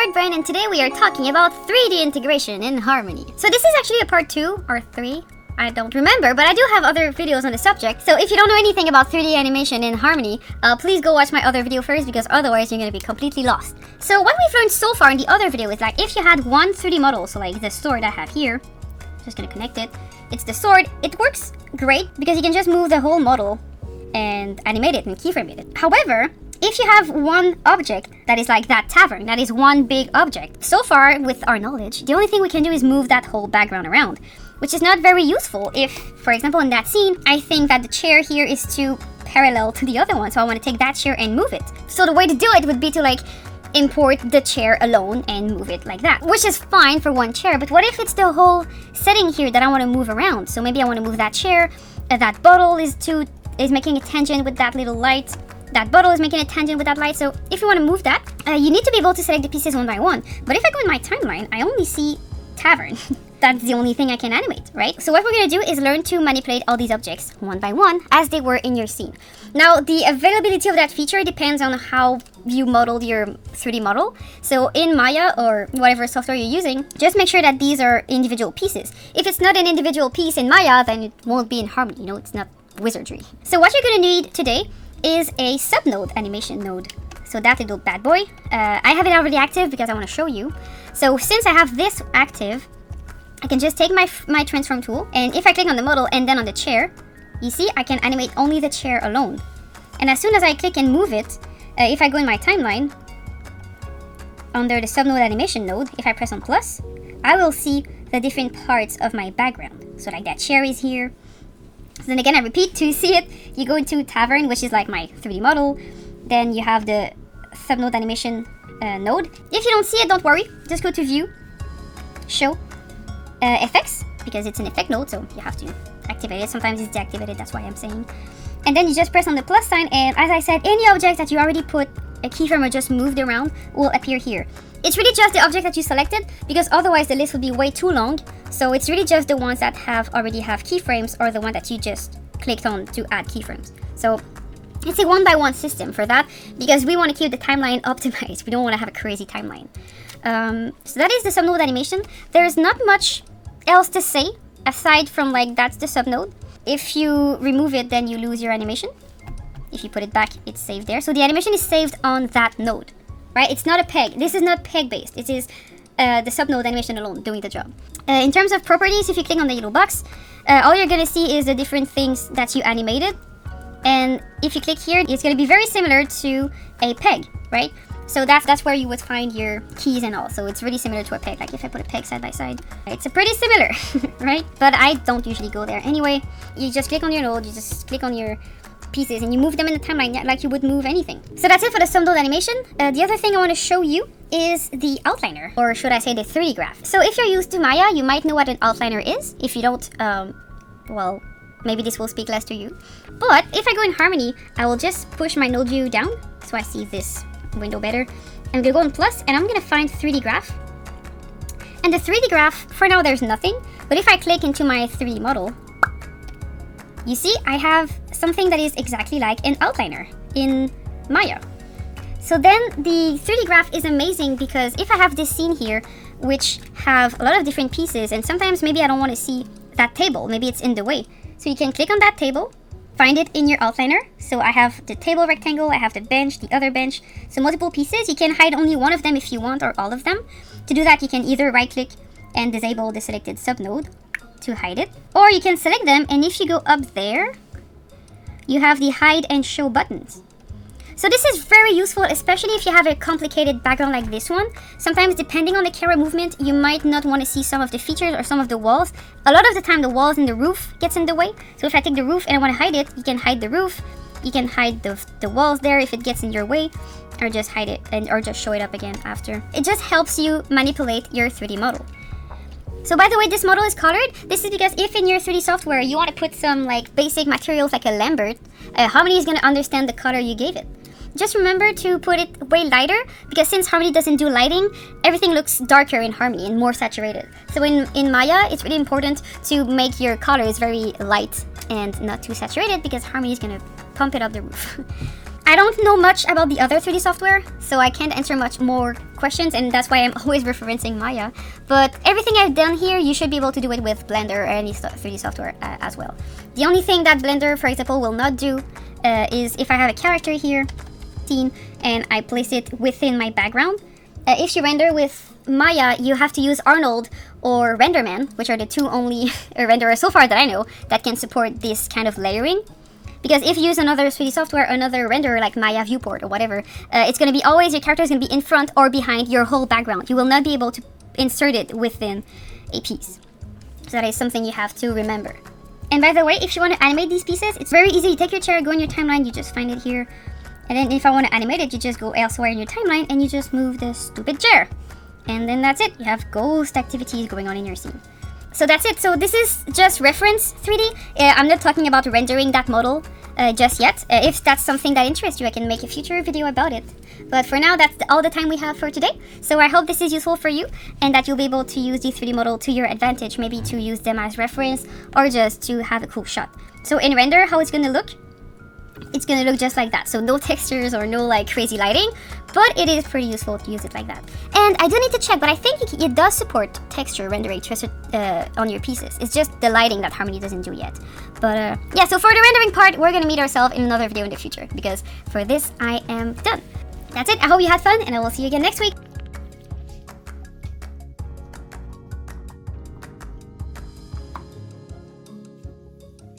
ZeBirdBrain, and today we are talking about 3D integration in Harmony. So this is actually a part 2 or 3. I don't remember, but I do have other videos on the subject. So if you don't know anything about 3D animation in Harmony, please go watch my other video first, because otherwise you're going to be completely lost. So what we've learned so far in the other video is like if you had one 3D model, so like the sword I have here, just going to connect it. It's the sword. It works great because you can just move the whole model and animate it and keyframe it. However, if you have one object that is like that tavern, that is one big object, so far with our knowledge, the only thing we can do is move that whole background around, which is not very useful if, for example, in that scene, I think that the chair here is too parallel to the other one, so I want to take that chair and move it. So the way to do it would be to like import the chair alone and move it like that, which is fine for one chair, but what if it's the whole setting here that I want to move around? So maybe I want to move that chair, that bottle is making a tangent with that little light, that bottle is making a tangent with that light. So if you want to move that, you need to be able to select the pieces one by one. But if I go in my timeline, I only see tavern. That's the only thing I can animate, right? So what we're going to do is learn to manipulate all these objects one by one as they were in your scene. Now, the availability of that feature depends on how you modeled your 3D model. So in Maya or whatever software you're using, just make sure that these are individual pieces. If it's not an individual piece in Maya, then it won't be in Harmony. You know, it's not wizardry. So what you're going to need today is a subnode animation node. So that little bad boy. I have it already active because I want to show you. So since I have this active, I can just take my transform tool, and if I click on the model and then on the chair, you see I can animate only the chair alone. And as soon as I click and move it, if I go in my timeline, under the subnode animation node, if I press on plus, I will see the different parts of my background. So like that chair is here. So then again, I repeat, to see it, you go into Tavern, which is like my 3D model. Then you have the subnode animation node. If you don't see it, don't worry. Just go to View, Show, Effects, because it's an effect node, so you have to activate it. Sometimes it's deactivated, that's why I'm saying. And then you just press on the plus sign, and as I said, any object that you already put a keyframe or just moved around will appear here. It's really just the object that you selected, because otherwise the list would be way too long. So it's really just the ones that already have keyframes, or the one that you just clicked on to add keyframes. So it's a one-by-one system for that, because we want to keep the timeline optimized. We don't want to have a crazy timeline. So that is the subnode animation. There's not much else to say aside from like that's the subnode. If you remove it, then you lose your animation. If you put it back, it's saved there. So the animation is saved on that node, right? It's not a peg. This is not peg based. It is the subnode animation alone doing the job. In terms of properties, if you click on the little box, all you're gonna see is the different things that you animated. And if you click here, it's going to be very similar to a peg, right? So that's where you would find your keys and all. So it's really similar to a peg. Like if I put a peg side by side, it's pretty similar, right? But I don't usually go there. Anyway, you just click on your node, you just click on your pieces, and you move them in the timeline like you would move anything. So that's it for the subnode animation. The other thing I want to show you is the outliner, or should I say the 3D graph. So if you're used to Maya, you might know what an outliner is. If you don't, well, maybe this will speak less to you. But if I go in Harmony, I will just push my node view down so I see this window better. I'm gonna go on plus, and I'm gonna find 3D graph. And the 3D graph, for now there's nothing, but if I click into my 3D model, you see I have something that is exactly like an outliner in Maya. So then the 3D graph is amazing, because if I have this scene here, which have a lot of different pieces, and sometimes maybe I don't want to see that table, maybe it's in the way. So you can click on that table, find it in your outliner. So I have the table rectangle, I have the bench, the other bench. So multiple pieces. You can hide only one of them if you want, or all of them. To do that, you can either right click and disable the selected subnode to hide it, or you can select them, and if you go up there, you have the hide and show buttons. So this is very useful, especially if you have a complicated background like this one. Sometimes, depending on the camera movement, you might not want to see some of the features or some of the walls. A lot of the time, the walls and the roof gets in the way. So if I take the roof and I want to hide it, you can hide the roof. You can hide the walls there if it gets in your way, or just hide it or just show it up again after. It just helps you manipulate your 3D model. So by the way, this model is colored. This is because if in your 3D software you want to put some like basic materials like a Lambert, Harmony is going to understand the color you gave it. Just remember to put it way lighter, because since Harmony doesn't do lighting, everything looks darker in Harmony and more saturated. So in Maya, it's really important to make your colors very light and not too saturated, because Harmony is going to pump it up the roof. I don't know much about the other 3D software, so I can't answer much more questions, and that's why I'm always referencing Maya. But everything I've done here, you should be able to do it with Blender or any 3D software as well. The only thing that Blender, for example, will not do is if I have a character here, scene, and I place it within my background. If you render with Maya, you have to use Arnold or RenderMan, which are the two only renderers so far that I know that can support this kind of layering. Because if you use another 3D software, another renderer like Maya Viewport or whatever, it's going to be always your character is going to be in front or behind your whole background. You will not be able to insert it within a piece. So that is something you have to remember. And by the way, if you want to animate these pieces, it's very easy. You take your chair, go in your timeline, you just find it here. And then if I want to animate it, you just go elsewhere in your timeline and you just move the stupid chair. And then that's it. You have ghost activities going on in your scene. So that's it. So this is just reference 3D. I'm not talking about rendering that model just yet. If that's something that interests you, I can make a future video about it. But for now, that's all the time we have for today. So I hope this is useful for you and that you'll be able to use the 3D model to your advantage, maybe to use them as reference or just to have a cool shot. So in render, how it's going to look? It's going to look just like that. So no textures or no like crazy lighting, but it is pretty useful to use it like that. And I do need to check, but I think it does support texture rendering on your pieces. It's just the lighting that Harmony doesn't do yet. But yeah, so for the rendering part, we're going to meet ourselves in another video in the future, because for this, I am done. That's it. I hope you had fun, and I will see you again next week.